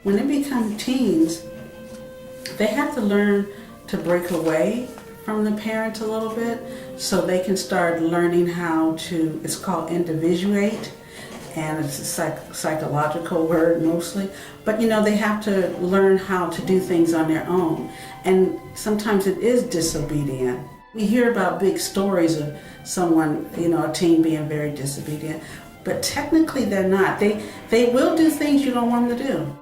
When they become teens, they have to learn to break away from the parents a little bit so they can start learning how to, it's called individuate, and it's a psychological word mostly, but you know, they have to learn how to do things on their own, and sometimes it is disobedient. We hear about big stories of someone, you know, a teen being very disobedient, but technically they're not. They will do things you don't want them to do.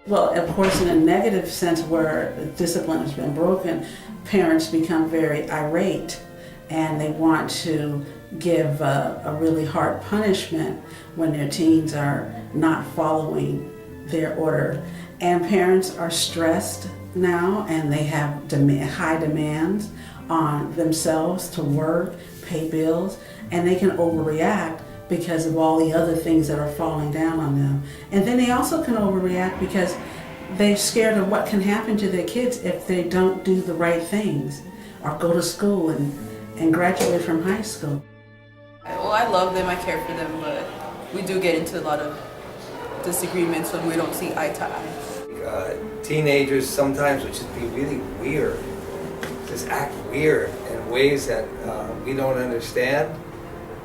Well, of course, in a negative sense where discipline has been broken, parents become very irate and they want to give a really hard punishment when their teens are not following their order. And parents are stressed now and they have high demands on themselves to work, pay bills, and they can overreact because of all the other things that are falling down on them. And then they also can overreact because they're scared of what can happen to their kids if they don't do the right things or go to school and graduate from high school. Well, I love them, I care for them, but we do get into a lot of disagreements when we don't see eye to eye. Teenagers sometimes would just be really weird, just act weird in ways that we don't understand.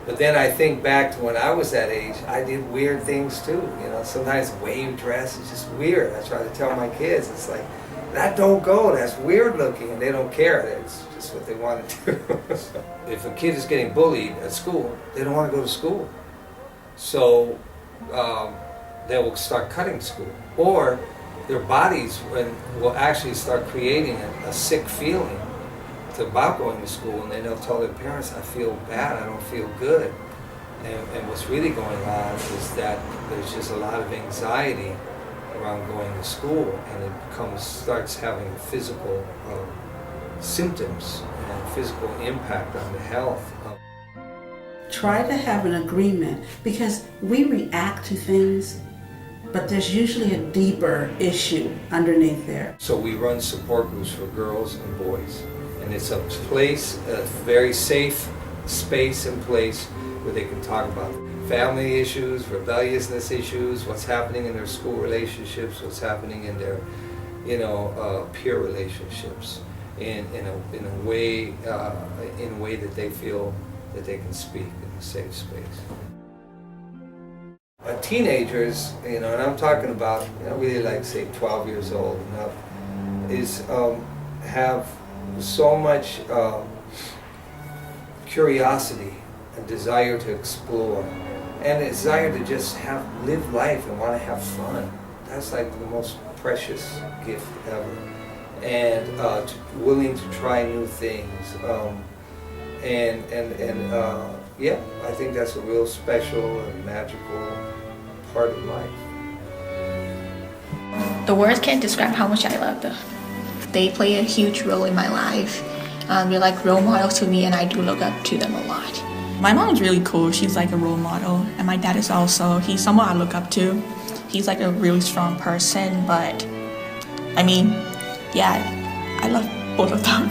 But then I think back to when I was that age, I did weird things too. You know, sometimes wave dress is just weird. I try to tell my kids, it's like, that don't go, that's weird looking, and they don't care. It's just what they want to do. If a kid is getting bullied at school, they don't want to go to school. So they will start cutting school. Or their bodies will actually start creating a sick feeling about going to school, and then they'll tell their parents, I feel bad, I don't feel good. And what's really going on is that there's just a lot of anxiety around going to school, and it starts having physical symptoms and physical impact on the health. Try to have an agreement, because we react to things, but there's usually a deeper issue underneath there. So we run support groups for girls and boys. And it's a place, a very safe space and place where they can talk about family issues, rebelliousness issues, what's happening in their school relationships, what's happening in their, peer relationships, in a way that they feel that they can speak in a safe space. Teenagers, and I'm talking about, really like say 12 years old and up, is have so much curiosity and desire to explore, and a desire to just live life and want to have fun. That's like the most precious gift ever. And willing to try new things. Yeah, I think that's a real special and magical part of life. The words can't describe how much I love them. They play a huge role in my life. They're like role models to me, and I do look up to them a lot. My mom's really cool. She's like a role model, and my dad is also. He's someone I look up to. He's like a really strong person, but I mean, yeah, I love both of them.